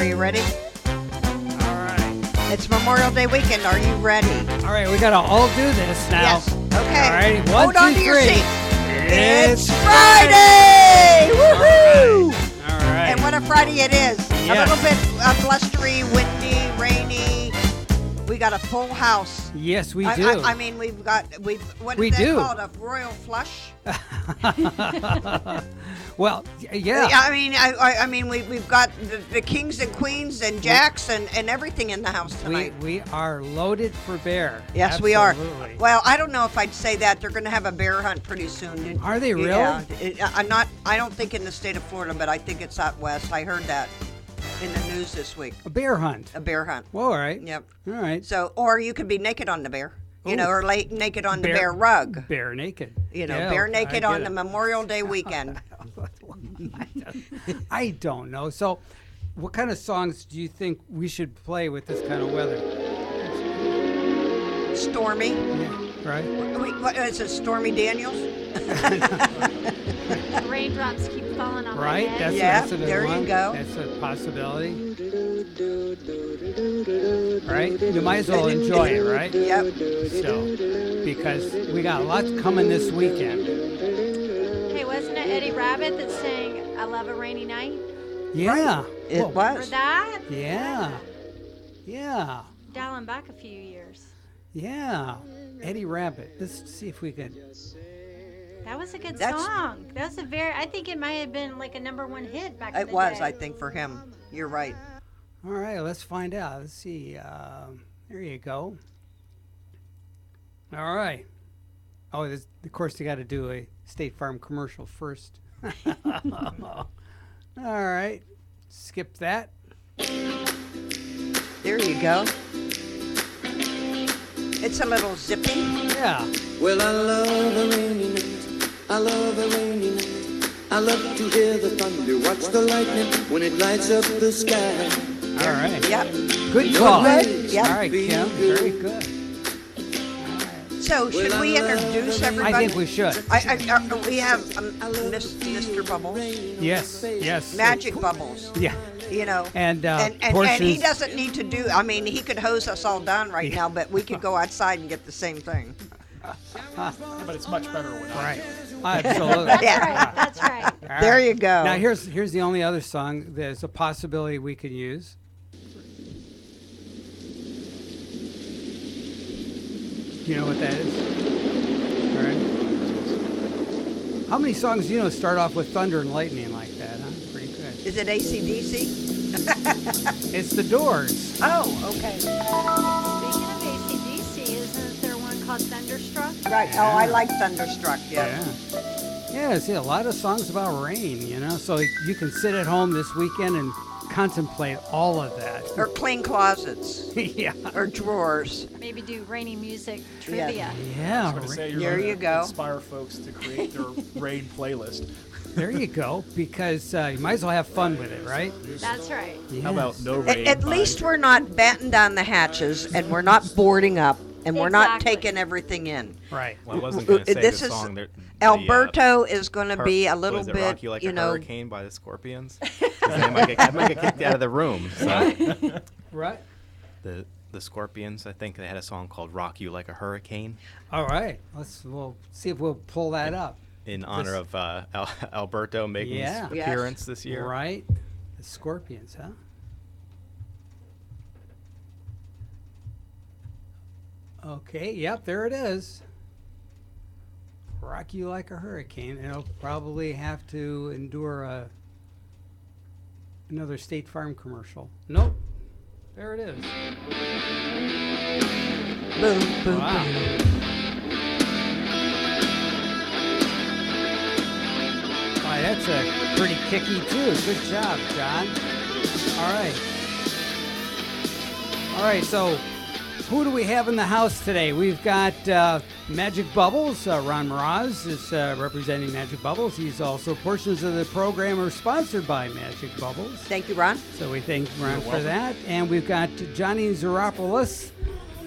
Are you ready? All right. It's Memorial Day weekend. Are you ready? All right, we got to all do this now. Yes. Okay. All right, Hold 1, 2, on to your 3. seat. It's Friday! Woohoo! All right. And what a Friday it is. Yes. A little bit blustery, windy, rainy. We got a full house. Yes, we do. I mean, what We is that do. called? A royal flush? Well, yeah. I mean, we've got the kings and queens and jacks and everything in the house tonight. We are loaded for bear. Yes, we are. Absolutely. Well, I don't know if I'd say that. They're going to have a bear hunt pretty soon. Are they really? Yeah. I don't think in the state of Florida, but I think it's out west. I heard that in the news this week. A bear hunt. A bear hunt. Well, all right. Yep. All right. So, or you could be naked on the bear, Ooh. or naked on the bear rug. Bear naked. Bear naked I on get the it. Memorial Day weekend. I don't know. So, what kind of songs do you think we should play with this kind of weather? Stormy. Yeah, right? Wait, what is it? Stormy Daniels? The raindrops keep falling on Right? my head. Yeah, that's a good there you one. go. That's a possibility. Right? You might as well enjoy it, right? Yep. So, because we got lots coming this weekend. Hey, wasn't it Eddie Rabbit that sang "I Love a Rainy Night"? Yeah. It Well, For was. that? Yeah. Yeah. Dialing back a few years. Yeah. Eddie Rabbit. Let's see if we can. That was a good That's- song. That was I think it might have been like a #1 hit back in It the was, day. I think, for him. You're right. All right, let's find out. Let's see. There you go. All right. Oh, of course, you got to do a State Farm commercial first. All right. Skip that. There you go. It's a little zippy. Yeah. Well, I love a rainy night. I love a rainy night. I love to hear the thunder, watch the lightning when it lights up the sky. All right. Yep. Good call. Good? Yep. All right, Kim. Very good. So, should we introduce everybody? I think we should. We have Mr. Bubbles, Yes. Yes. Magic Bubbles. Yeah. And and he portions. doesn't need to do. I mean, he could hose us all down right now, but we could go outside and get the same thing. But it's much better when Right. Absolutely. Yeah. That's right. All right. There you go. Now here's the only other song. There's a possibility we could use. You know what that is? All right. How many songs do you know start off with thunder and lightning like that? Huh? Pretty good. Is it AC/DC? It's the Doors. Oh, okay. Speaking of AC/DC, isn't there one called Thunderstruck? Right. Oh, I like Thunderstruck. Yeah. Yeah. See, a lot of songs about rain. So you can sit at home this weekend and contemplate all of that. Or clean closets. Yeah. Or drawers. Maybe do rainy music trivia. Yeah. I was going to say, you're There gonna you go. inspire folks to create their rain playlist. There you go. Because you might as well have fun with it, right? That's right. Yes. How about no At, rain? at by- least we're not batting down the hatches and we're not boarding up and we're not Exactly. taking everything in. Right. Well, I wasn't going to say This the is- song. Alberto is going to be a little was it bit, Rock You Like a know. Hurricane by the Scorpions? 'Cause I might get kicked out of the room. So Right. the Scorpions, I think they had a song called "Rock You Like a Hurricane" All right. We'll see if we'll pull that up. in honor of Alberto making Yeah. his Yes. appearance this year. Right. The Scorpions, huh? Okay. Yep. There it is. Rock You Like a Hurricane. And it'll probably have to endure another State Farm commercial. Nope. There it is. Boom, boom, Wow. Why, that's pretty kicky too. Good job, John. All right. All right, so who do we have in the house today? We've got Magic Bubbles. Ron Mraz is representing Magic Bubbles. He's also portions of the program are sponsored by Magic Bubbles. Thank you, Ron. So we thank Ron for that. And we've got Johnny Zaropoulos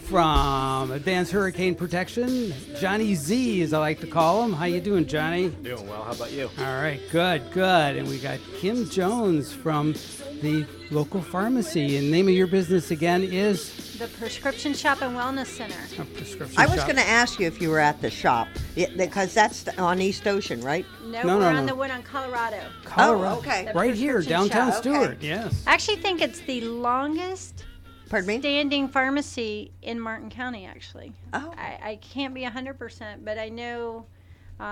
from Advanced Hurricane Protection, Johnny Z, as I like to call him. How you doing, Johnny? Doing well. How about you? All right, good. And we got Kim Jones from the local pharmacy. And the name of your business again is? The Prescription Shop and Wellness Center. A prescription I was shop. going to ask you if you were at the shop, because that's on East Ocean, right? No, No, we're no, on no. the one on Colorado. Colorado. Oh, okay. The Right here, prescription downtown shop. Stewart. Okay. Yes. I actually think it's the longest Pardon me? standing pharmacy in Martin County, actually. Oh. I can't be 100%, but I know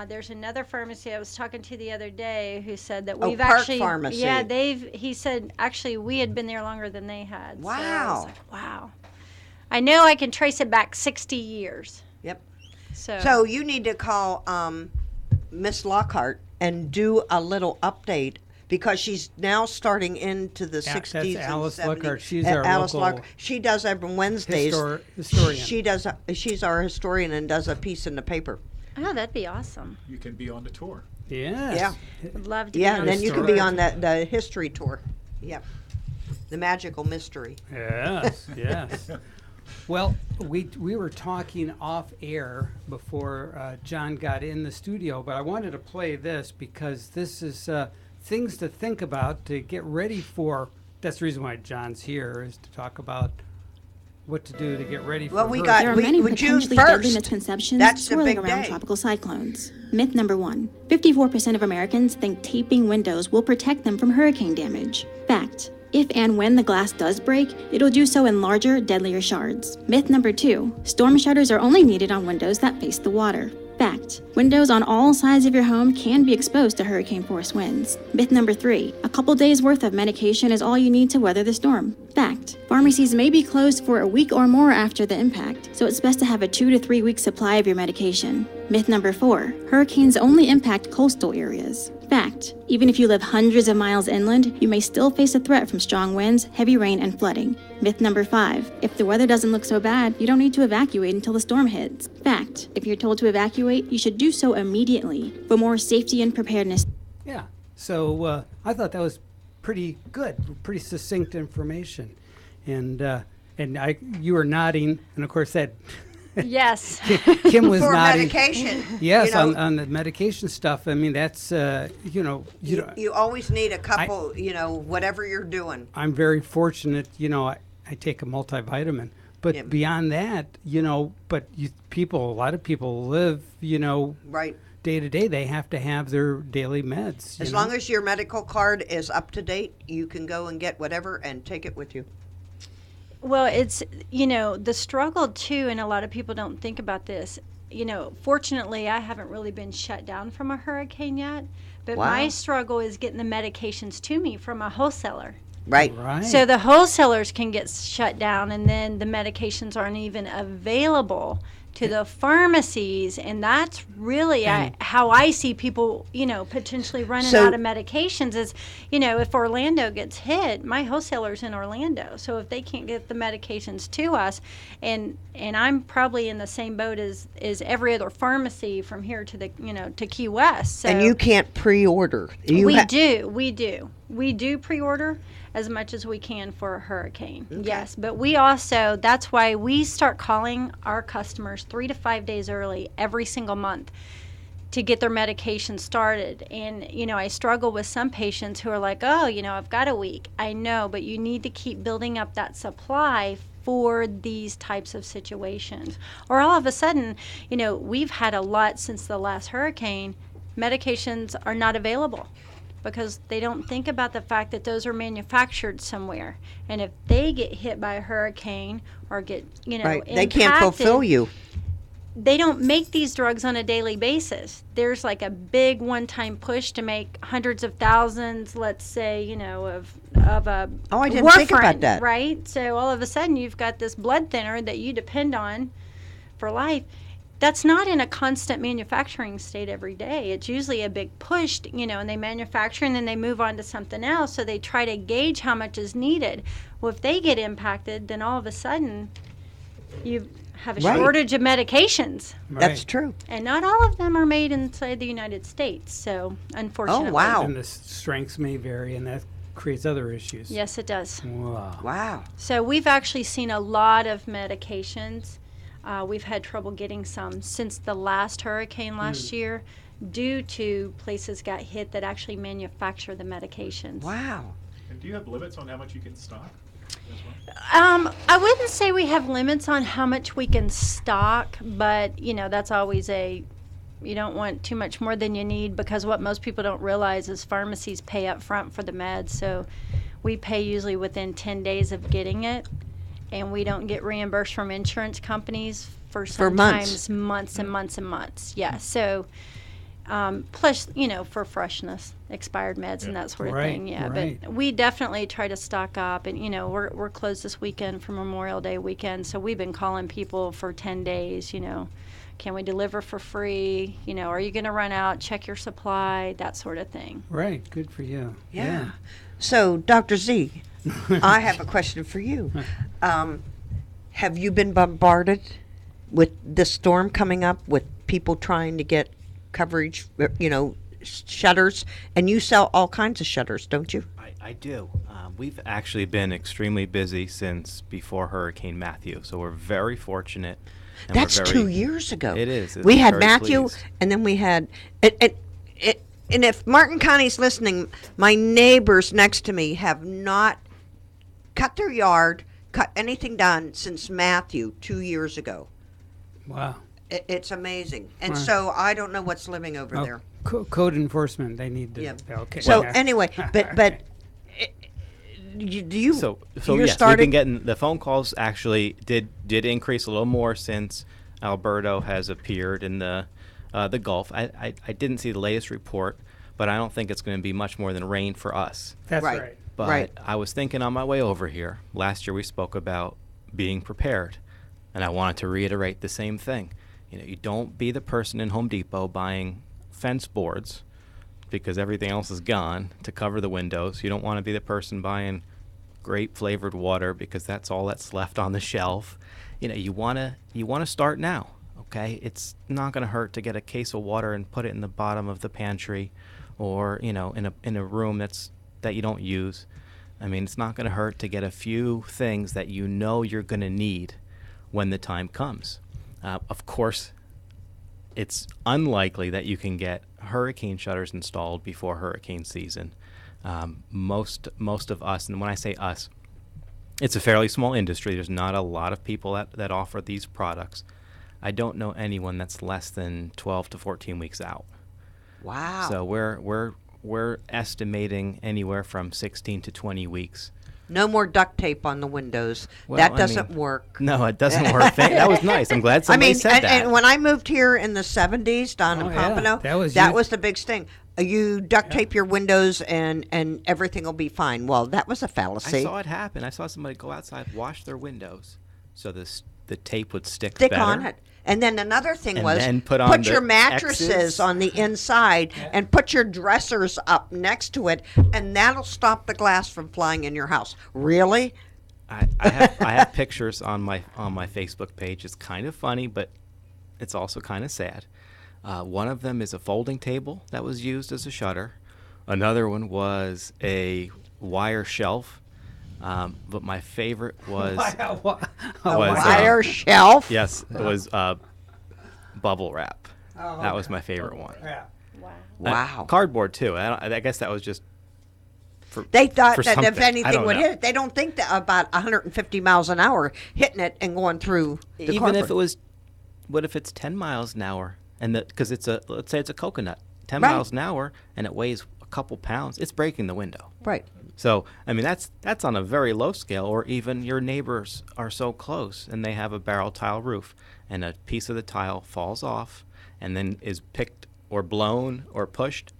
there's another pharmacy I was talking to the other day who said that Oh, we've Park actually. Pharmacy. Yeah, he said actually we had been there longer than they had. So I was Wow. like, wow. I know I can trace it back 60 years. Yep. So, So you need to call Miss Lockhart and do a little update because she's now starting into the Yeah, 60s that's and Alice 70s. Lockhart. She's our Alice local Lockhart. She does every Wednesdays. historian. She does. She's our historian and does a piece in the paper. oh, that'd be awesome. You can be on the tour. Yes. Yeah. Would love to. Yeah, be and on then you the can tour. be on the history tour. Yep. The magical mystery. Yes, yes. Well, we were talking off air before John got in the studio, but I wanted to play this because this is things to think about to get ready for. That's the reason why John's here, is to talk about what to do to get ready for. Well, we hurricane. got- There are we- many with June potentially deadly 1st, misconceptions that's the swirling big around day. tropical cyclones. Myth number 1. 54% of Americans think taping windows will protect them from hurricane damage. Fact. If and when the glass does break, it'll do so in larger, deadlier shards. Myth number 2. Storm shutters are only needed on windows that face the water. Fact. Windows on all sides of your home can be exposed to hurricane force winds. Myth number 3. A couple days worth of medication is all you need to weather the storm. Fact. Pharmacies may be closed for a week or more after the impact, so it's best to have a 2 to 3 week supply of your medication. Myth number 4. Hurricanes only impact coastal areas. Fact. Even if you live hundreds of miles inland, you may still face a threat from strong winds, heavy rain, and flooding. Myth number 5. If the weather doesn't look so bad, you don't need to evacuate until the storm hits. Fact. If you're told to evacuate, you should do so immediately for more safety and preparedness. Yeah. So I thought that was pretty good, pretty succinct information, and you were nodding, and of course that Yes. Kim was For nodding. medication. Yes, you know, on the medication stuff. I mean, that's you always need a couple. Whatever you're doing. I'm very fortunate. I take a multivitamin, but Yeah. beyond that, but a lot of people live, Right. day to day. They have to have their daily meds. As long as your medical card is up to date, you can go and get whatever and take it with you. Well, it's, the struggle too, and a lot of people don't think about this. Fortunately, I haven't really been shut down from a hurricane yet, but Wow. my struggle is getting the medications to me from a wholesaler. Right. Right. So the wholesalers can get shut down, and then the medications aren't even available to the pharmacies, and that's really how I see people, potentially running So- out of medications is, if Orlando gets hit, my wholesaler's in Orlando, so if they can't get the medications to us, and I'm probably in the same boat as every other pharmacy from here to the, to Key West. So And you can't pre-order. we do pre-order as much as we can for a hurricane. Yes, but we also, that's why we start calling our customers 3 to 5 days early every single month to get their medication started. And, I struggle with some patients who are like, oh, I've got a week. I know, but you need to keep building up that supply for these types of situations. Or all of a sudden, we've had a lot since the last hurricane, medications are not available, because they don't think about the fact that those are manufactured somewhere. And if they get hit by a hurricane or get, Right. They can't fulfill impacted, you. They don't make these drugs on a daily basis. There's like a big one-time push to make hundreds of thousands, let's say, of a Oh, I didn't think about warfarin, that. right? So all of a sudden you've got this blood thinner that you depend on for life. That's not in a constant manufacturing state every day. It's usually a big push, and they manufacture and then they move on to something else. So they try to gauge how much is needed. Well, if they get impacted, then all of a sudden you have a Right. shortage of medications. That's Right. true. And not all of them are made inside the United States. So unfortunately. Oh, wow. And the strengths may vary, and that creates other issues. Yes, it does. Wow. Wow. So we've actually seen a lot of medications. We've had trouble getting some since the last hurricane last year due to places got hit that actually manufacture the medications. Wow. And do you have limits on how much you can stock as well? I wouldn't say we have limits on how much we can stock, but that's always you don't want too much more than you need, because what most people don't realize is pharmacies pay up front for the meds. So we pay usually within 10 days of getting it, and we don't get reimbursed from insurance companies for sometimes months and months and months. Yeah. So plus, for freshness, expired meds and that sort of thing. Yeah. Right. But we definitely try to stock up, and we're closed this weekend for Memorial Day weekend, so we've been calling people for 10 days. Can we deliver for free? Are you going to run out? Check your supply, that sort of thing. Right. Good for you. Yeah. So, Dr. Z, I have a question for you. Have you been bombarded with this storm coming up, with people trying to get coverage, shutters? And you sell all kinds of shutters, don't you? I do. We've actually been extremely busy since before Hurricane Matthew, so we're very fortunate. And That's we're 2 years ago. It is. We had Very Matthew, pleased. and then we had and if Martin County's listening, my neighbors next to me have not cut their yard, cut anything done since Matthew 2 years ago. Wow. It's amazing. And Right. so I don't know what's living over there. Code enforcement. They need to. Yeah. Okay. So Yeah. anyway, but do you So you're yes, we've starting been getting the phone calls. Actually, did increase a little more since Alberto has appeared in the Gulf. I didn't see the latest report, but I don't think it's going to be much more than rain for us. That's Right. right. But Right. I was thinking on my way over here. Last year we spoke about being prepared, and I wanted to reiterate the same thing. You don't be the person in Home Depot buying fence boards because everything else is gone to cover the windows. You don't want to be the person buying grape flavored water because that's all that's left on the shelf. You want to start now. Okay, it's not going to hurt to get a case of water and put it in the bottom of the pantry, or in a room that you don't use. I mean, it's not going to hurt to get a few things that you're going to need when the time comes. Of course, it's unlikely that you can get hurricane shutters installed before hurricane season. Most of us, and when I say us, it's a fairly small industry. There's not a lot of people that offer these products. I don't know anyone that's less than 12 to 14 weeks out. Wow. So we're estimating anywhere from 16 to 20 weeks. No more duct tape on the windows. Well, that I doesn't mean, work. No, it doesn't work. That was nice. I'm glad somebody said that. And when I moved here in the 70s down in Oh, yeah. Pompano, That was that you- was the big thing. You duct tape your windows and everything will be fine. Well, that was a I fallacy. saw it happen. I saw somebody go outside, wash their windows, so the tape would stick Stick better. on it. And then another thing And was then put on your the mattresses X's. on the inside and put your dressers up next to it, and that'll stop the glass from flying in your house. Really? I have pictures on my Facebook page. It's kind of funny, but it's also kind of sad. One of them is a folding table that was used as a shutter. Another one was a wire shelf. But my favorite was Wire shelf. yes, it was bubble wrap. That was my favorite one. Yeah. Wow. Cardboard too. I guess that was just. They thought for that if something. I anything don't would know. hit it, they don't think that about 150 miles an hour hitting it and going through the Even cardboard. if it was, what if it's 10 miles an hour and because let's say it's a coconut, 10 Right. miles an hour and it weighs a couple pounds, it's breaking the window. Right. So I mean that's on a very low scale. Or even your neighbors are so close and they have a barrel tile roof and a piece of the tile falls off and then is picked or blown or pushed.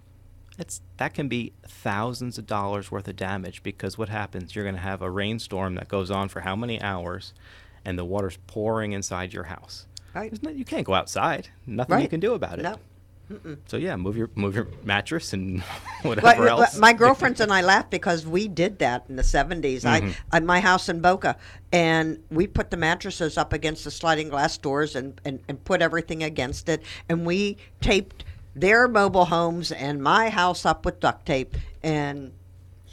That can be thousands of dollars worth of damage, because what happens, you're going to have a rainstorm that goes on for how many hours and the water's pouring inside your house. Right. You can't go outside. Nothing you Right. can do about it. No. So yeah, move your mattress and whatever else. But my girlfriends and I laughed because we did that in the 70s. Mm-hmm. I my house in Boca, and we put the mattresses up against the sliding glass doors and put everything against it, and we taped their mobile homes and my house up with duct tape, and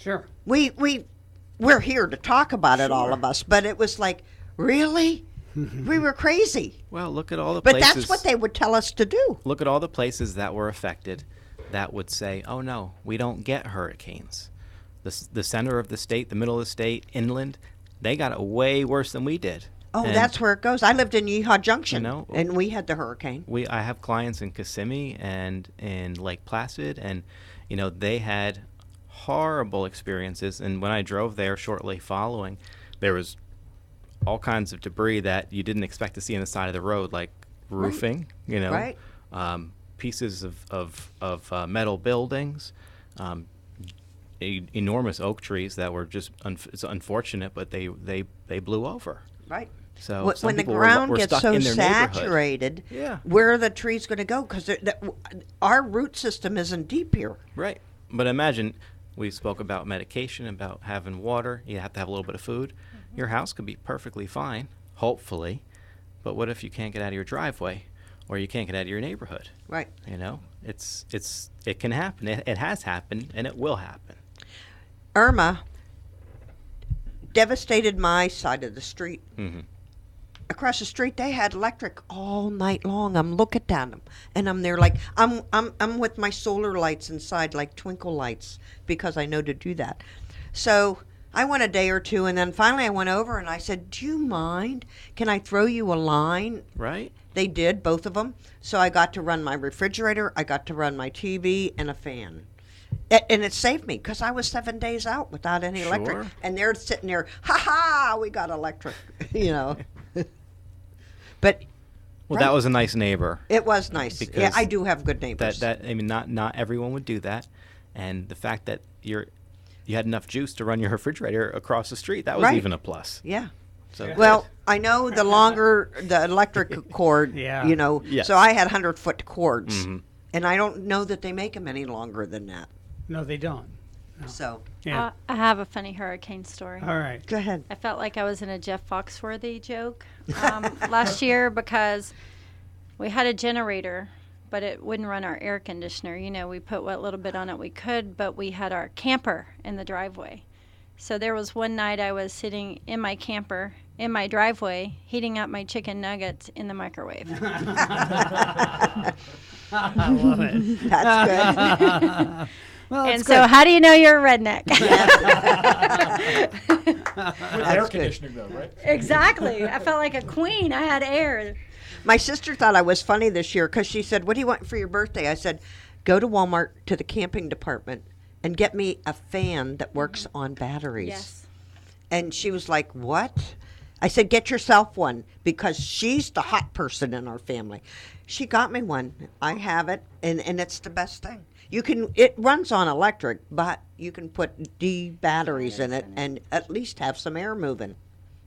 Sure. We're here to talk about it, all of us, but it was like, really? We were crazy. Well, look at all the But places. that's what they would tell us to do. Look at all the places that were affected that would say, oh no, we don't get hurricanes. The center of the state, the middle of the state, inland, they got it way worse than we did. Oh, And, that's where it goes. I lived in Yeehaw Junction, You know, and we had the hurricane. I have clients in Kissimmee and in Lake Placid, and they had horrible experiences. And when I drove there shortly following, there was all kinds of debris that you didn't expect to see on the side of the road, like roofing, Right. Pieces of metal buildings, enormous oak trees that were just it's unfortunate, but they blew over. Right. So some When the people ground were gets stuck so in their neighborhood. saturated, Yeah. where are the trees going to go? Because our root system isn't deep here. Right. But imagine we spoke about medication, about having water. You have to have a little bit of food. Your house could be perfectly fine, hopefully. But what if you can't get out of your driveway, or you can't get out of your neighborhood? Right. It can happen. It has happened, and it will happen. Irma devastated my side of the street. Mm-hmm. Across the street, they had electric all night long. I'm looking at them, and I'm there like I'm with my solar lights inside, like twinkle lights, because I know to do that. So I went a day or two, and then finally I went over and I said, "Do you mind? Can I throw you a line?" Right? They did, both of them. So I got to run my refrigerator, I got to run my TV, and a fan. And it saved me because I was 7 days out without any electric. Sure. And they're sitting there, ha ha, we got electric, But Well, right. that was a nice neighbor. It was nice. Yeah, Because I do have good neighbors. Not everyone would do that, and the fact that you had enough juice to run your refrigerator across the street, that was Right. even a plus. Yeah. So Well, I know the longer the electric cord, Yeah. Yes. so I had 100-foot cords. Mhm. And I don't know that they make them any longer than that. No, they don't. So, Yeah. I have a funny hurricane story. All right. go ahead. I felt like I was in a Jeff Foxworthy joke last year because we had a generator, but it wouldn't run our air conditioner. We put what little bit on it we could, but we had our camper in the driveway. So there was one night I was sitting in my camper in my driveway heating up my chicken nuggets in the microwave. I love it. That's good. Well, And it's so good. how do you know you're a redneck? With air conditioning, though, right? Exactly. I felt like a queen. I had air. My sister thought I was funny this year because she said, "What do you want for your birthday?" I said, "Go to Walmart to the camping department and get me a fan that works on batteries." Yes. And she was like, "What?" I said, "Get yourself one," because she's the hot person in our family. She got me one. I have it, and it's the best thing. It runs on electric, but you can put D batteries in it and at least have some air moving.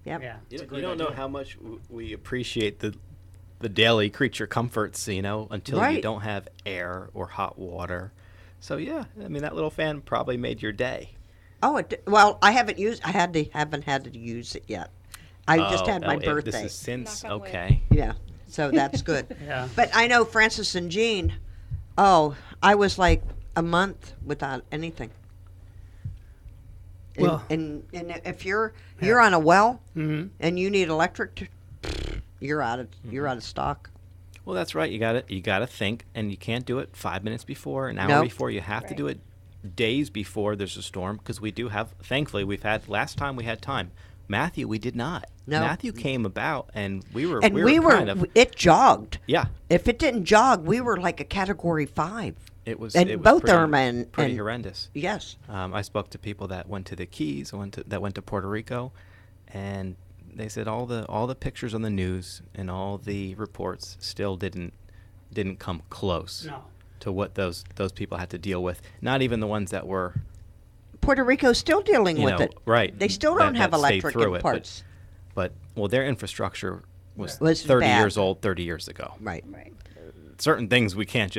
Yep. Yeah. You a great don't know idea. how much we appreciate the daily creature comforts, until you Right. don't have air or hot water. So yeah, that little fan probably made your day. Oh, well, I haven't had to use it yet. I just had my birthday. This is since Knock on wood. okay. Yeah, so that's good. Yeah. But I know Francis and Jean. Oh, I was like a month without anything. And, Well- and if you're on a well Mhm. and you need electric, you're out of stock. Well, that's right. You got to think, and you can't do it 5 minutes before, an hour Nope. before. You have to Right. do it days before there's a storm, because we do have. Thankfully, last time we had time. Matthew, we did not. No. Matthew came about, and we were. And we were kind of. it jogged. Yeah. If it didn't jog, we were like a Category 5. It was. And it was both pretty, Irma and- pretty and- horrendous. Yes. I spoke to people that went to the Keys, that went to Puerto Rico, and they said all the pictures on the news and all the reports still didn't come close No. to what those people had to deal with. Not even the ones that were, Puerto Rico's still dealing with it. right. They still don't have that stayed electric through in it, parts. But their infrastructure was Was 30 bad. years old 30 years ago. Right. Right. Certain things we can't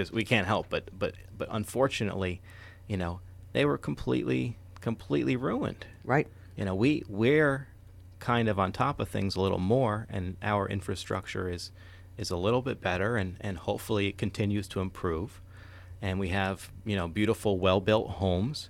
help, but unfortunately, they were completely ruined. Right. We're kind of on top of things a little more, and our infrastructure is a little bit better, and hopefully it continues to improve. And we have beautiful, well-built homes,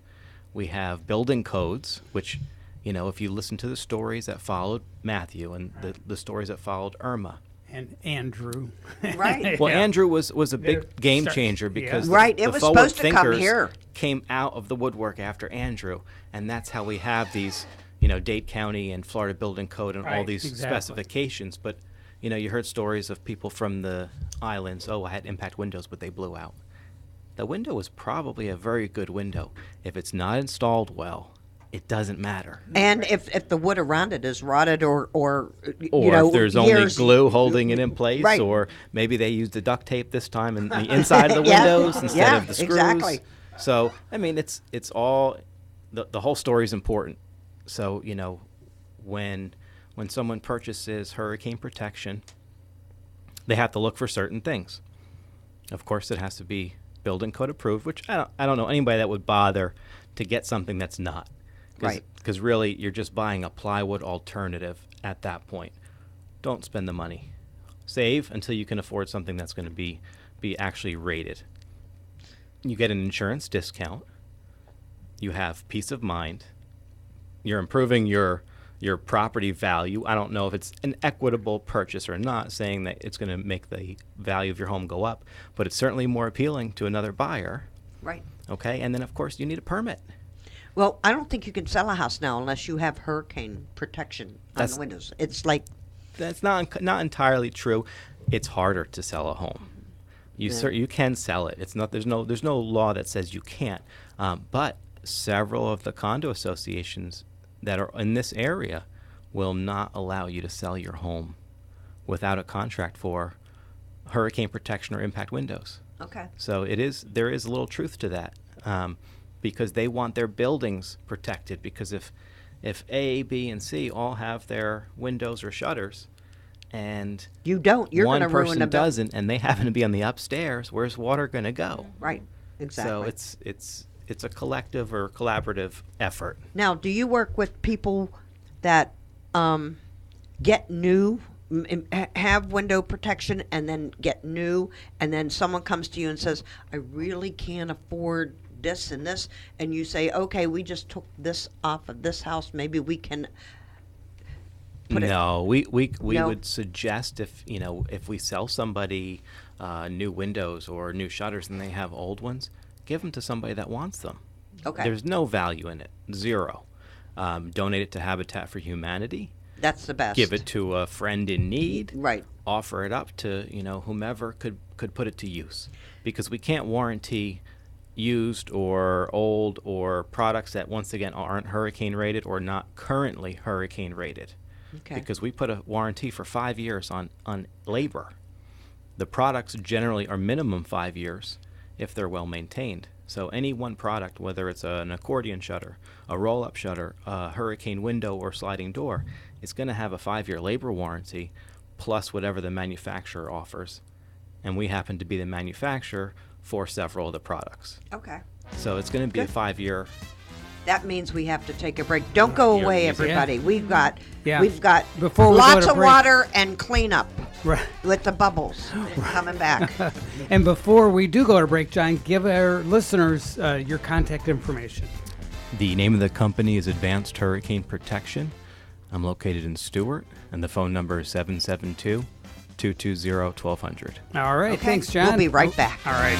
We have building codes, which, if you listen to the stories that followed Matthew and the stories that followed Irma. And Andrew. Right. Well, Yeah. Andrew was a big They're game start- changer yeah. because Right, it the was forward supposed to come thinkers here. came out of the woodwork after Andrew, and that's how we have these, Dade County and Florida Building Code and all Right, these exactly. specifications. But you heard stories of people from the islands. Oh, I had impact windows, but they blew out. The window was probably a very good window. If it's not installed well, it doesn't matter. And if the wood around it is rotted or Or if there's only years- glue holding it in place, Right. or maybe they used the duct tape this time in the inside of the Yeah, windows instead yeah, of the screws. exactly. So, I mean, it's all, the whole story is important. So, when someone purchases hurricane protection, they have to look for certain things. Of course, it has to be building code approved, which I don't know anybody that would bother to get something that's not. Right. Because really, you're just buying a plywood alternative at that point. Don't spend the money. Save until you can afford something that's going to be actually rated. You get an insurance discount. You have peace of mind. You're improving your property value. I don't know if it's an equitable purchase or not, saying that it's going to make the value of your home go up, but it's certainly more appealing to another buyer. Right. Okay, and then of course you need a permit. Well, I don't think you can sell a house now unless you have hurricane protection on That's- the windows. It's like, That's not entirely true. It's harder to sell a home. You can sell it. It's not there's no law that says you can't. But several of the condo associations that are in this area will not allow you to sell your home without a contract for hurricane protection or impact windows. okay. So there is a little truth to that, because they want their buildings protected. Because if A, B, and C all have their windows or shutters, and You don't. You're one going to ruin person the building. doesn't, and they happen to be on the upstairs, where's water going to go? Right. Exactly. So it's a collective or collaborative effort. Now, do you work with people that get new, have window protection, and then get new, and then someone comes to you and says, I really can't afford this and this, and you say, okay, we just took this off of this house, maybe we can put it. No, we No? would suggest if we sell somebody new windows or new shutters and they have old ones, give them to somebody that wants them. Okay. There's no value in it, zero. Donate it to Habitat for Humanity. That's the best. Give it to a friend in need. Right. Offer it up to whomever could put it to use, because we can't warranty used or old or products that once again aren't hurricane rated or not currently hurricane rated. Okay. Because we put a warranty for 5 years on labor. The products generally are minimum 5 years if they're well maintained. So any one product, whether it's an accordion shutter, a roll-up shutter, a hurricane window or sliding door, it's going to have a 5-year labor warranty plus whatever the manufacturer offers. And we happen to be the manufacturer for several of the products. Okay. So it's going to be a Good. 5-year. That means we have to take a break. Don't go You're away, easy. everybody. We've got Yeah. lots Before we go to of break- water and cleanup Right. with the bubbles coming back. And before we do go to break, John, give our listeners your contact information. The name of the company is Advanced Hurricane Protection. I'm located in Stewart, and the phone number is 772-220-1200. All right. Okay, Thanks, John. we'll be right back. All right.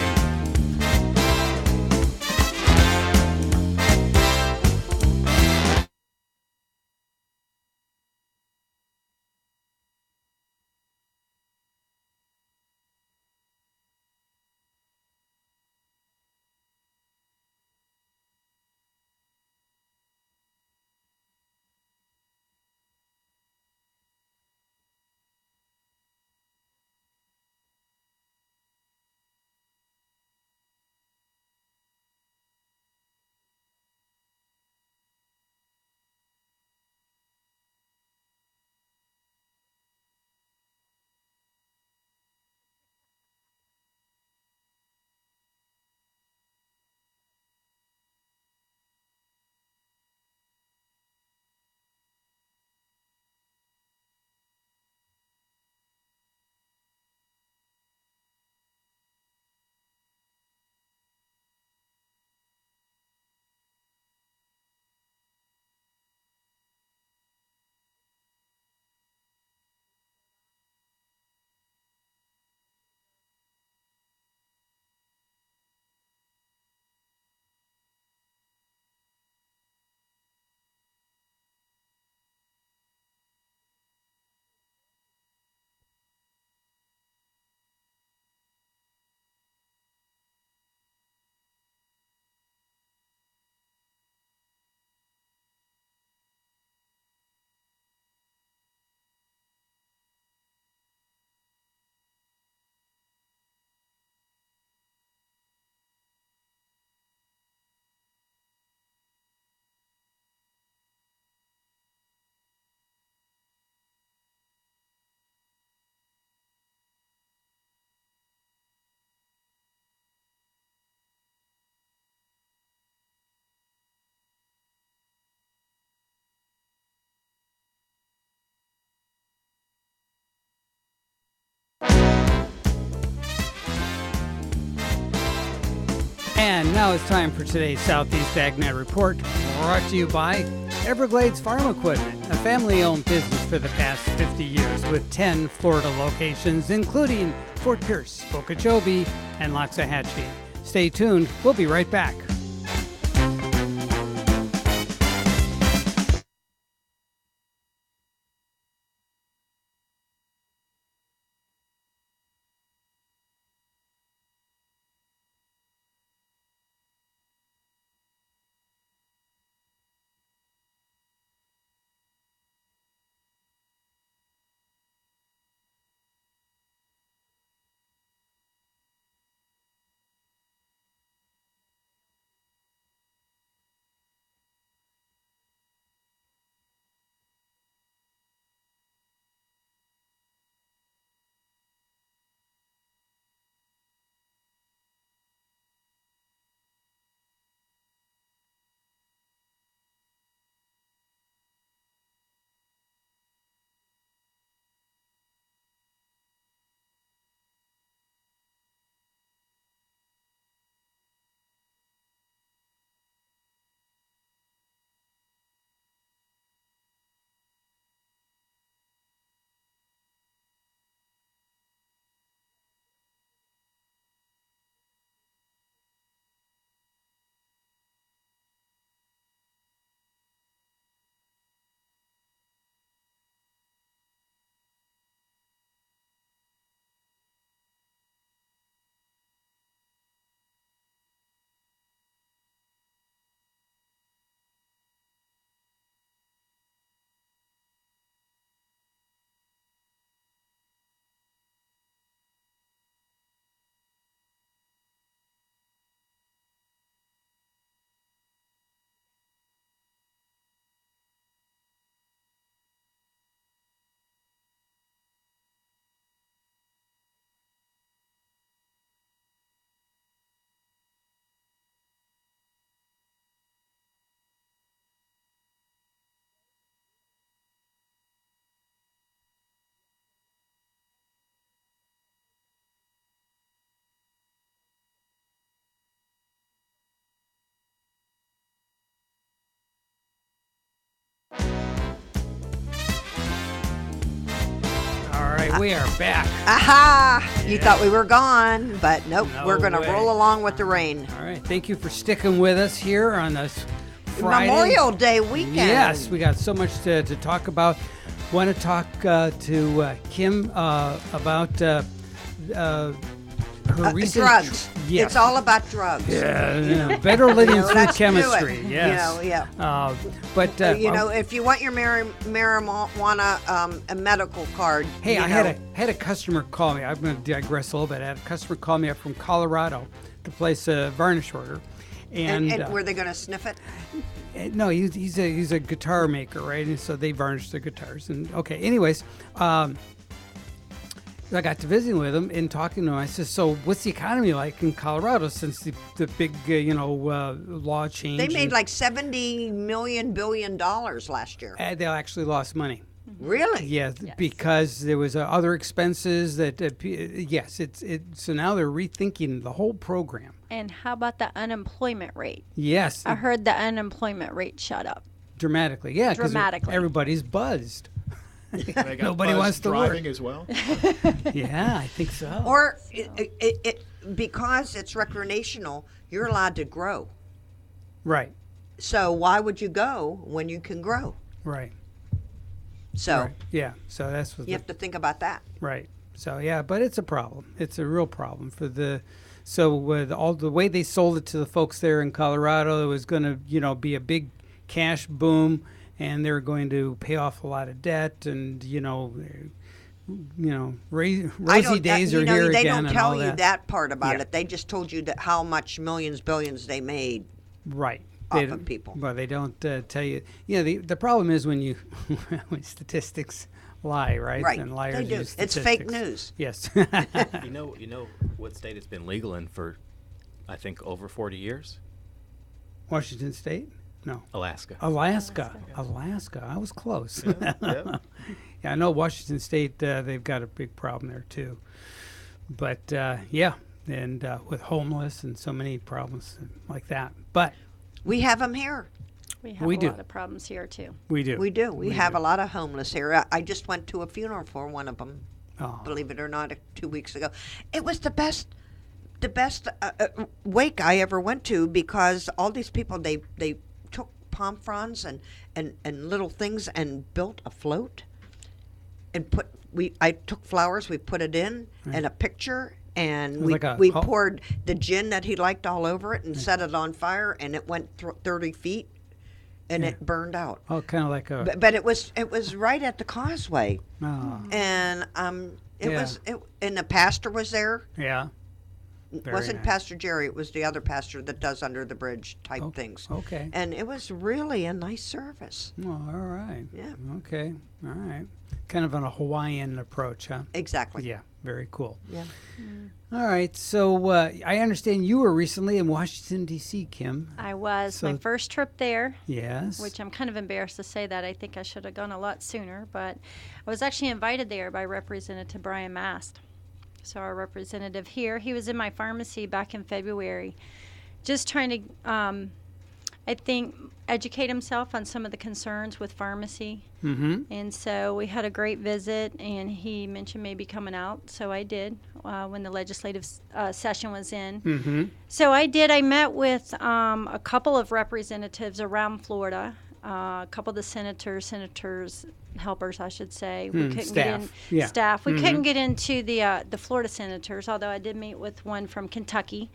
And now it's time for today's Southeast AgNet Report, brought to you by Everglades Farm Equipment, a family-owned business for the past 50 years with 10 Florida locations, including Fort Pierce, Okeechobee, and Loxahatchee. Stay tuned. We'll be right back. All right, we are back. Aha! You thought we were gone, but nope. No We're going to way. roll along with the rain. All right, thank you for sticking with us here on this Friday. Memorial Day weekend. Yes, we got so much to talk about. Want to talk to Kim about her recent drugs. Yes. It's all about drugs. Yeah, better living through let's do it. chemistry. Yes. Yeah. But if you want your marijuana a medical card. hey, you I know, had a customer call me. I'm going to digress a little bit. I had a customer call me up from Colorado to place a varnish order, and were they going to sniff it? no, he's a guitar maker, right? And so they varnish their guitars. And okay, anyways, I got to visiting with him and talking to him. I said, "So, what's the economy like in Colorado since the big law change?" They made like $70 billion last year. They actually lost money. Really? Yeah, because there was other expenses that yes, so now they're rethinking the whole program. And how about the unemployment rate? Yes, I heard the unemployment rate shut up. dramatically. Yeah, 'cause Dramatically. everybody's buzzed. They got Nobody buzzed wants to work. driving as well. Yeah, I think so. Or because it's recreational, you're allowed to grow. Right, So why would you go when you can grow? right, So right. Yeah, so that's what you have to think about that. right. So yeah, but it's a problem. It's a real problem for the. So with all the way they sold it to the folks there in Colorado, it was going to be a big cash boom, and they're going to pay off a lot of debt, and rosy days are here they again. don't and tell all you that part about Yeah. it. They just told you that how much millions, billions they made. Right. Off of people. But they don't tell you. The problem is when you when statistics lie, right? Right. And liars They do. use It's fake statistics. news. Yes. You know what state it's been legal in for, I think, over 40 years? Washington State? No. Alaska. Alaska. I was close. Yeah. Yeah, I know Washington State. They've got a big problem there too. But yeah, and with homeless and so many problems like that. But We have them here. We have We a do. lot of problems here too. we do. We do. We have a lot of homeless here. I just went to a funeral for one of them, Oh, believe it or not, 2 weeks ago. It was the best wake I ever went to, because all these people, they took palm fronds and little things and built a float and I took flowers, we put it in and a picture, and was like a we ho- poured the gin that he liked all over it and set it on fire, and it went 30 feet and it burned out. oh, kind of like a. But it was right at the causeway, Oh, and it Yeah. was and the pastor was there. yeah. It Very wasn't nice. Pastor Jerry, it was the other pastor that does under the bridge type Oh, things. okay. And it was really a nice service. Oh, all right. Yeah. Okay. All right. Kind of on a Hawaiian approach, huh? Exactly. Yeah. Very cool. Yeah. All right. So I understand you were recently in Washington, D.C., Kim. I was. So- My first trip there, Yes. which I'm kind of embarrassed to say that. I think I should have gone a lot sooner, but I was actually invited there by Representative Brian Mast. So our representative here, he was in my pharmacy back in February, just trying to, I think, educate himself on some of the concerns with pharmacy. Mm-hmm. And so we had a great visit, and he mentioned maybe coming out. So I did when the legislative session was in. Mm-hmm. So I did. I met with a couple of representatives around Florida, a couple of the senators, helpers, I should say. We couldn't get in staff. Yeah. staff. We couldn't get into the Florida senators, although I did meet with one from Kentucky.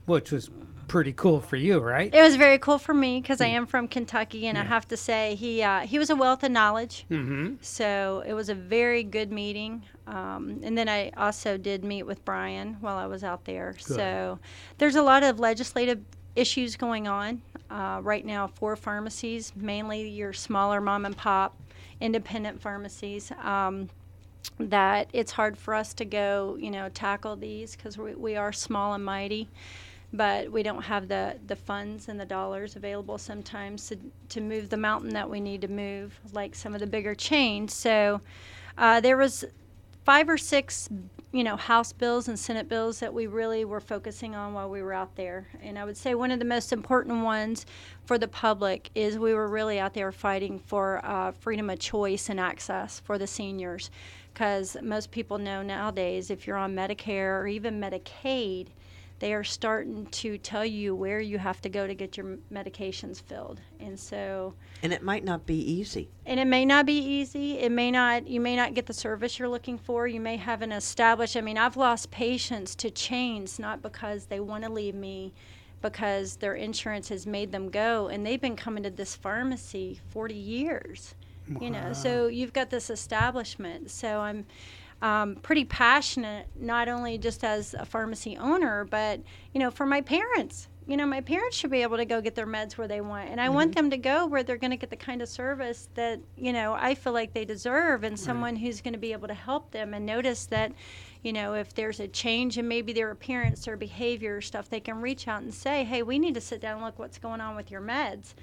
Which was pretty cool for you, right? It was very cool for me because I am from Kentucky, and I have to say he was a wealth of knowledge. Mm-hmm. So it was a very good meeting. And then I also did meet with Brian while I was out there. Good. So there's a lot of legislative issues going on right now for pharmacies, mainly your smaller mom and pop independent pharmacies. That it's hard for us to go, tackle these because we are small and mighty, but we don't have the funds and the dollars available sometimes to move the mountain that we need to move, like some of the bigger chains. So there was 5 or 6, House bills and Senate bills that we really were focusing on while we were out there. And I would say one of the most important ones for the public is we were really out there fighting for freedom of choice and access for the seniors. Because most people know nowadays if you're on Medicare or even Medicaid, they are starting to tell you where you have to go to get your medications filled. And so, And it might not be easy. and it may not be easy. You may not get the service you're looking for. You may have an established, I've lost patients to chains, not because they want to leave me, because their insurance has made them go. And they've been coming to this pharmacy 40 years. So you've got this establishment. So I'm pretty passionate, not only just as a pharmacy owner, but, for my parents. My parents should be able to go get their meds where they want. And I want them to go where they're going to get the kind of service that, I feel like they deserve, and someone who's going to be able to help them and notice that, if there's a change in maybe their appearance or behavior or stuff, they can reach out and say, hey, we need to sit down and look what's going on with your meds.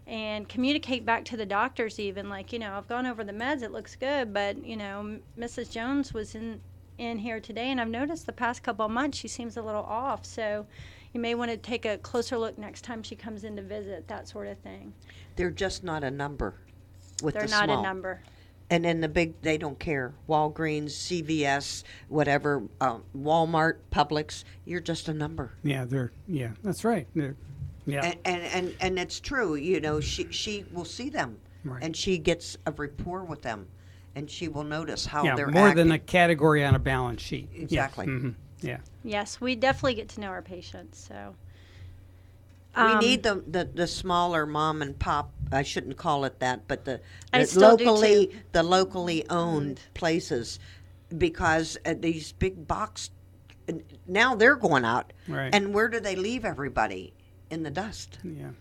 And communicate back to the doctors even, like, I've gone over the meds, it looks good, but, Mrs. Jones was in here today, and I've noticed the past couple of months she seems a little off, so you may want to take a closer look next time she comes in to visit, that sort of thing. They're just not a number with They're the not small. a number. And then the big, they don't care. Walgreens, CVS, whatever, Walmart, Publix, you're just a number. Yeah, that's right. Yeah. And it's true, she will see them, Right. and she gets a rapport with them, and she will notice how Yeah, they're more acting. than a category on a balance sheet. Exactly. Yeah. Mhm. Yeah. Yes, we definitely get to know our patients, so. We need the smaller mom and pop. I shouldn't call it that, but the I still do locally owned places, because these big box now they're going out, Right. and where do they leave everybody? In the dust. Yeah.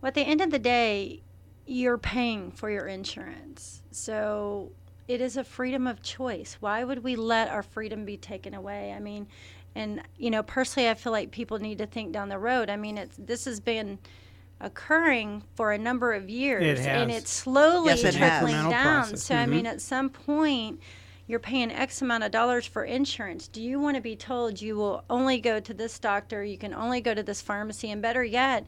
Well, at the end of the day, you're paying for your insurance. So it is a freedom of choice. Why would we let our freedom be taken away? And, personally, I feel like people need to think down the road. This has been occurring for a number of years. It has. And it's slowly Yes, it has. trickling Incremental down. process. So, at some point, you're paying X amount of dollars for insurance. Do you want to be told you will only go to this doctor, you can only go to this pharmacy, and better yet,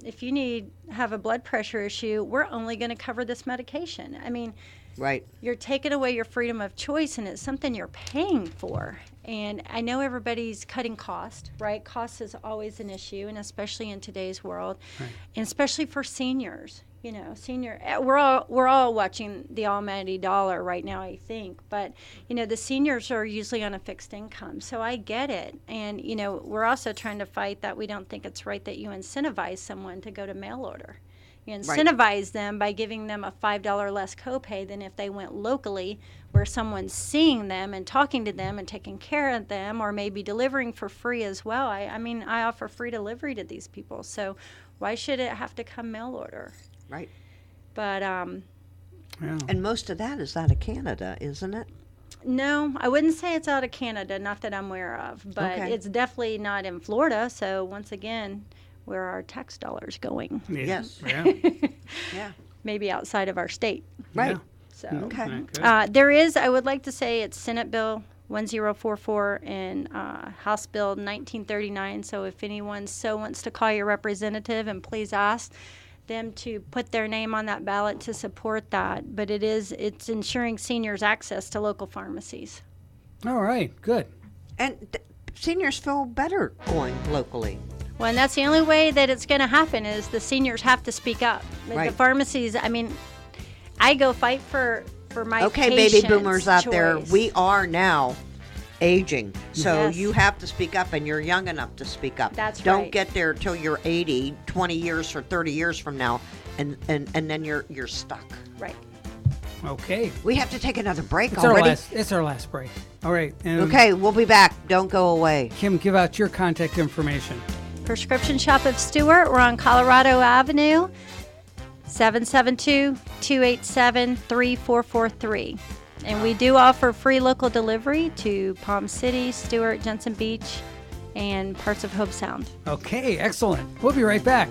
if you have a blood pressure issue, we're only going to cover this medication. I mean, Right. you're taking away your freedom of choice, and it's something you're paying for. And I know everybody's cutting cost, right? Cost is always an issue, and especially in today's world, and especially for seniors. You know, we're all watching the almighty dollar right now, I think. But you know, the seniors are usually on a fixed income, so I get it. And you know, we're also trying to fight that. We don't think it's right that you incentivize someone to go to mail order. You incentivize them by giving them a $5 less copay than if they went locally, where someone's seeing them and talking to them and taking care of them, or maybe delivering for free as well. I mean, I offer free delivery to these people, so why should it have to come mail order? Right. But Yeah. And most of that is out of Canada, isn't it? no, I wouldn't say it's out of Canada, not that I'm aware of, but Okay. it's definitely not in Florida. So once again, where are our tax dollars going? Yeah. Yes. Yeah. Yeah. Maybe outside of our state. Right. So Okay. Good. there is, I would like to say, it's Senate Bill 1044 and House Bill 1939. So if anyone so wants to call your representative, and please ask them to put their name on that ballot to support that. But it's ensuring seniors access to local pharmacies. All right. Good. And seniors feel better going locally. Well, and that's the only way that it's going to happen is the seniors have to speak up. Right. The pharmacies, I mean, I go fight for my Okay, baby patients' boomers out there, choice. we are now aging. So Yes. you have to speak up, and you're young enough to speak up. That's Don't right. get there till you're 80, 20 years or 30 years from now, and then you're stuck. Right. Okay. We have to take another break It's our already. last break. All right. And Okay, we'll be back. Don't go away. Kim, give out your contact information. Prescription Shop of Stewart. We're on Colorado Avenue, 772-287-3443. And we do offer free local delivery to Palm City, Stewart, Jensen Beach, and parts of Hobe Sound. Okay. Excellent. We'll be right back.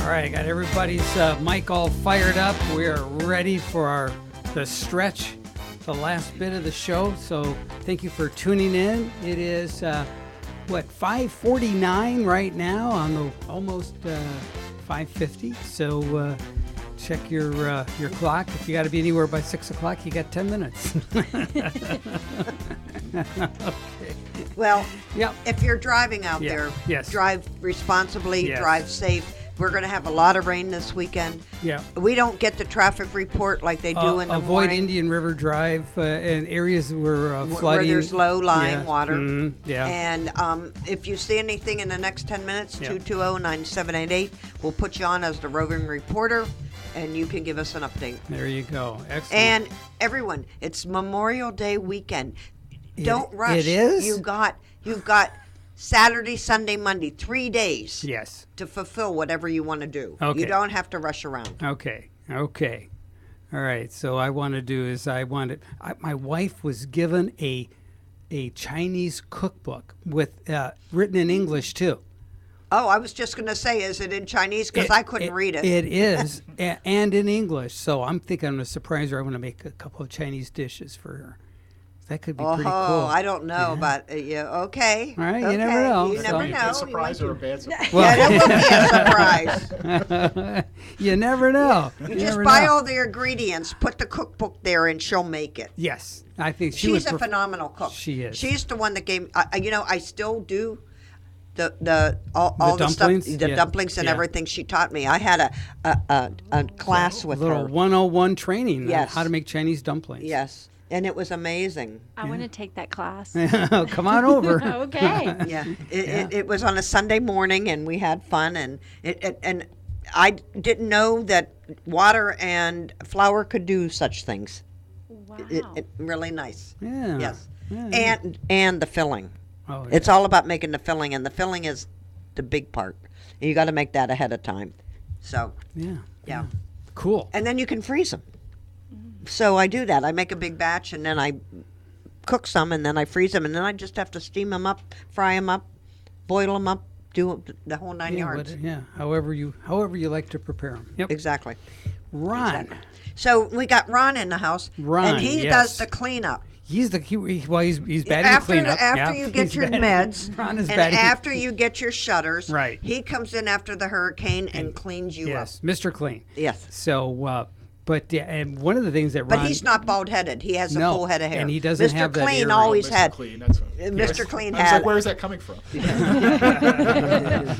All right, got everybody's mic all fired up. We are ready for the stretch, the last bit of the show. So thank you for tuning in. It is 5:49 right now on the almost 5:50. So check your clock. If you got to be anywhere by 6 o'clock, you got 10 minutes. Okay. Well, Yep. if you're driving out Yeah. there, Yes. drive responsibly, Yes. drive safe. We're going to have a lot of rain this weekend. Yeah. We don't get the traffic report like they do in the Avoid morning. Indian River Drive and areas where where flooding. there's low-lying Yeah. water. Yeah. And if you see anything in the next 10 minutes, Yeah. 220-9788, we'll put you on as the roving reporter, and you can give us an update. There you go. Excellent. And everyone, it's Memorial Day weekend. Don't It- rush. it is? You've got Saturday, Sunday, Monday, 3 days Yes. to fulfill whatever you want to do. Okay. You don't have to rush around. Okay. Okay. All right. So I want to do is my wife was given a Chinese cookbook with written in English too. Oh, I was just going to say, is it in Chinese? Because I couldn't read it. It is, and in English. So I'm thinking I'm going to surprise her. I want to make a couple of Chinese dishes for her. That could be pretty cool. I don't know, but yeah, okay. All right, you okay. never know. You So- never A know. good surprise or a bad surprise? Yeah, that will be a surprise. You never know. You You just never buy know. all the ingredients, put the cookbook there, and she'll make it. Yes, I think she She's would a phenomenal cook. She is. She's the one that gave. I still do all the stuff, dumplings? the Yeah. dumplings and Yeah. everything she taught me. I had a class with little her. 101 training on Yes. how to make Chinese dumplings. Yes, and it was amazing. I want to take that class. Come on over. Okay. Yeah, it was on a Sunday morning, and we had fun, and and I didn't know that water and flour could do such things. Wow. It really nice. Yeah. Yes, Yeah. and the filling. Oh, It's all about making the filling, and the filling is the big part. You got to make that ahead of time. So yeah. yeah, Cool. and then you can freeze them. So I do that. I make a big batch, and then I cook some, and then I freeze them, and then I just have to steam them up, fry them up, boil them up, do the whole nine Yeah, yards. however you like to prepare them. Yep. Exactly. Ron. Exactly. So we got Ron in the house, Ron, and he yes. does the cleanup. He's he's bad at After, cleanup. after Yeah, you get he's your bad- meds, Ron is and bad at- after you get your shutters, Right. he comes in after the hurricane and cleans you Yes, up. Mr. Clean. Yes. So, but yeah, and one of the things that But Ron, he's not bald-headed. He has a No, full head of hair. and he doesn't Mr. have that Clean earring. always Mr. had. Clean, that's fine. Mr. Clean I was had. like, where is that coming from?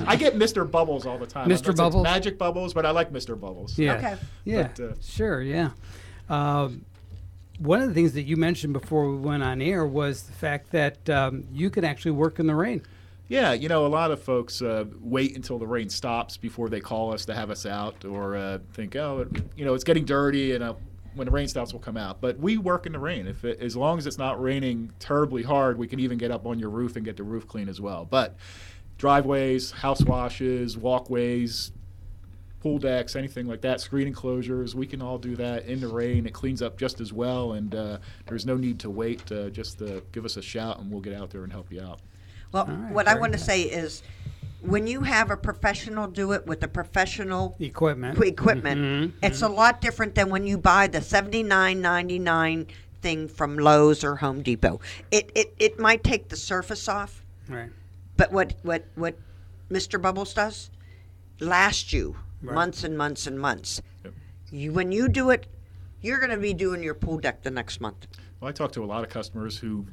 I get Mr. Bubbles all the time. Mr. It's Bubbles? Magic Bubbles, but I like Mr. Bubbles. Yeah. Okay. Yeah. But, Sure. Yeah. One of the things that you mentioned before we went on air was the fact that you can actually work in the rain. Yeah, a lot of folks wait until the rain stops before they call us to have us out, or think, it's getting dirty, and when the rain stops, we'll come out. But we work in the rain. As long as it's not raining terribly hard, we can even get up on your roof and get the roof clean as well. But driveways, house washes, walkways, pool decks, anything like that, screen enclosures, we can all do that in the rain. It cleans up just as well, and there's no need to wait. Just give us a shout, and we'll get out there and help you out. Well, right, what I very want to good. say is, when you have a professional do it with a professional Equipment. equipment, it's a lot different than when you buy the $79.99 thing from Lowe's or Home Depot. It might take the surface off, Right. but what Mr. Bubbles does lasts you Right. months and months and months. Yep. When you do it, you're going to be doing your pool deck the next month. Well, I talk to a lot of customers who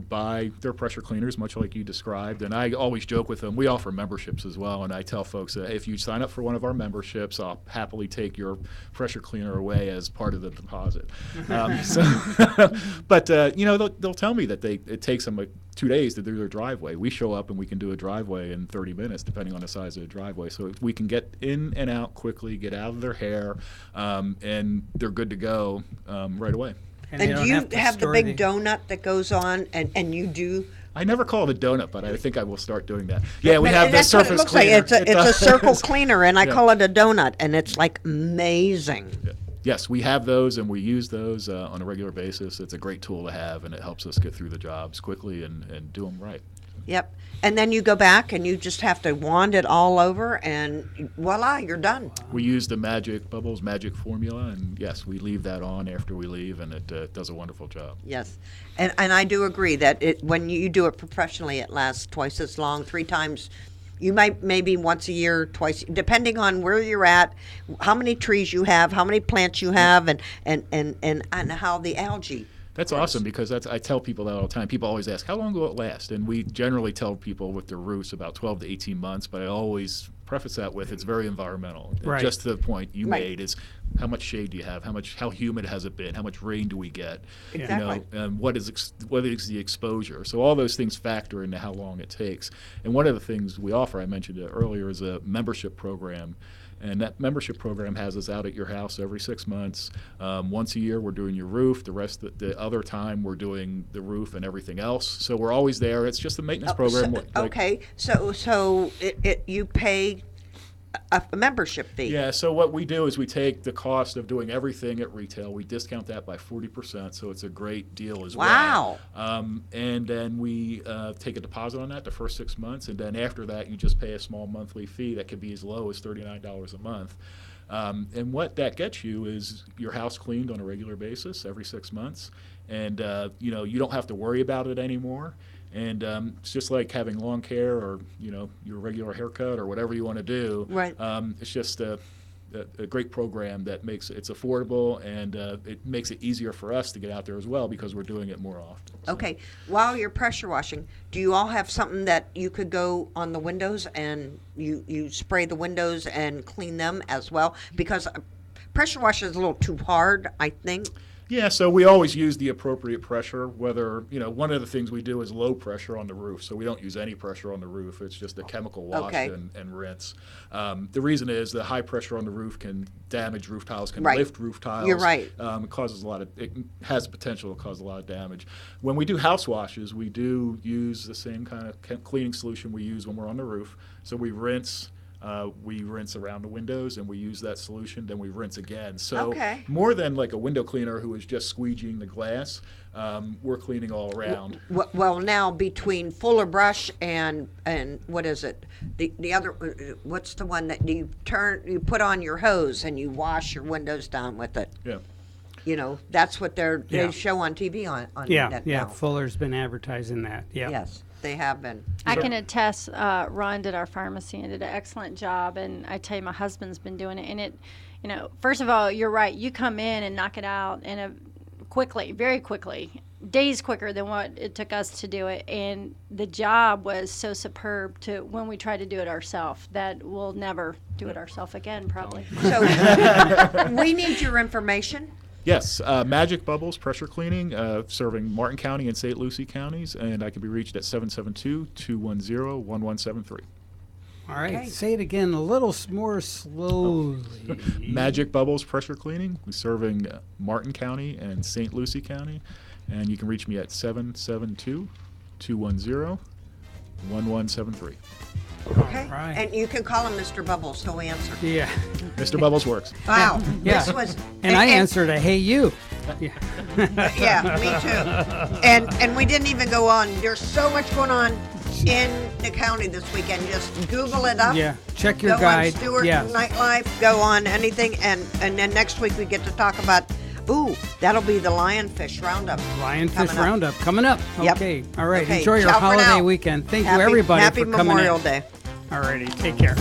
buy their pressure cleaners, much like you described, and I always joke with them. We offer memberships as well, and I tell folks that if you sign up for one of our memberships, I'll happily take your pressure cleaner away as part of the deposit. But they'll tell me that it takes them like 2 days to do their driveway. We show up and we can do a driveway in 30 minutes, depending on the size of the driveway. So we can get in and out quickly, get out of their hair, and they're good to go right away. they And don't do you to have the store big donut that goes on, and you do? I never call it a donut, but I think I will start doing that. Yeah, we But have the that's what it surface looks cleaner. like. It's a circle cleaner, and I Yeah. call it a donut, and it's like amazing. Yes, we have those, and we use those on a regular basis. It's a great tool to have, and it helps us get through the jobs quickly and do them right. Yep. And then you go back and you just have to wand it all over, and voila, you're done. We use the Magic Bubbles magic formula, and yes, we leave that on after we leave, and it does a wonderful job. Yes. And I do agree that when you do it professionally, it lasts twice as long, 3 times. You might maybe once a year, twice, depending on where you're at, how many trees you have, how many plants you have, and how the algae. That's awesome, because I tell people that all the time. People always ask, how long will it last? And we generally tell people with their roofs about 12 to 18 months, but I always preface that with it's very environmental. Right. Just to the point you Right. made is how much shade do you have? How humid has it been? How much rain do we get? Exactly. You know, what is the exposure? So all those things factor into how long it takes. And one of the things we offer, I mentioned it earlier, is a membership program. And that membership program has us out at your house every 6 months. Once a year, we're doing your roof. The other time, we're doing the roof and everything else. So we're always there. It's just a maintenance program. Okay, so you pay a membership fee. Yeah, so what we do is we take the cost of doing everything at retail, we discount that by 40%, so it's a great deal as Wow. well. And then we take a deposit on that the first 6 months, and then after that you just pay a small monthly fee that could be as low as $39 a month. And what that gets you is your house cleaned on a regular basis every 6 months, and you don't have to worry about it anymore. And it's just like having lawn care or your regular haircut or whatever you want to do. Right. It's just a great program that makes it's affordable, and it makes it easier for us to get out there as well because we're doing it more often. So. Okay, while you're pressure washing, do you all have something that you could go on the windows and you spray the windows and clean them as well? Because pressure wash is a little too hard, I think. Yeah, so we always use the appropriate pressure, whether, one of the things we do is low pressure on the roof, so we don't use any pressure on the roof. It's just a chemical wash Okay. and rinse. The reason is the high pressure on the roof can damage roof tiles, can Right. lift roof tiles. You're right. It has potential to cause a lot of damage. When we do house washes, we do use the same kind of cleaning solution we use when we're on the roof. So we rinse around the windows, and we use that solution, then we rinse again. So Okay. more than like a window cleaner who is just squeegeeing the glass, we're cleaning all around. Well, now between Fuller Brush and what is it? The other, what's the one that you put on your hose and you wash your windows down with it? Yeah. That's what Yeah. they show on TV on Yeah, that yeah. now. Fuller's been advertising that. Yeah. Yes, they have been. I can attest, Ron did our pharmacy and did an excellent job. And I tell you, my husband's been doing it. And it, first of all, you're right. You come in and knock it out very quickly, days quicker than what it took us to do it. And the job was so superb to when we try to do it ourselves that we'll never do it ourselves again, probably. So we need your information. Yes, Magic Bubbles Pressure Cleaning, serving Martin County and St. Lucie counties, and I can be reached at 772-210-1173. All right. Okay. Say it again a little more slowly. Magic Bubbles Pressure Cleaning, we're serving Martin County and St. Lucie County, and you can reach me at 772-210-1173. Okay. right. And you can call him Mr. Bubbles. He'll answer. Yeah. Mr. Bubbles works. Wow. Yeah. This was. And I answered a hey you. Yeah. Yeah, me too. And we didn't even go on. There's so much going on in the county this weekend. Just Google it up. Yeah. Check your Go guide. on Stewart Yeah. Nightlife. Go on anything, and then next week we get to talk about. Ooh, that'll be the Lionfish Roundup. Lionfish coming up. Roundup coming up. Yep. Okay. All right. Okay, Enjoy your ciao for holiday now. weekend. Thank Happy, you, everybody, Happy for coming Memorial in. Day. All righty. Take care.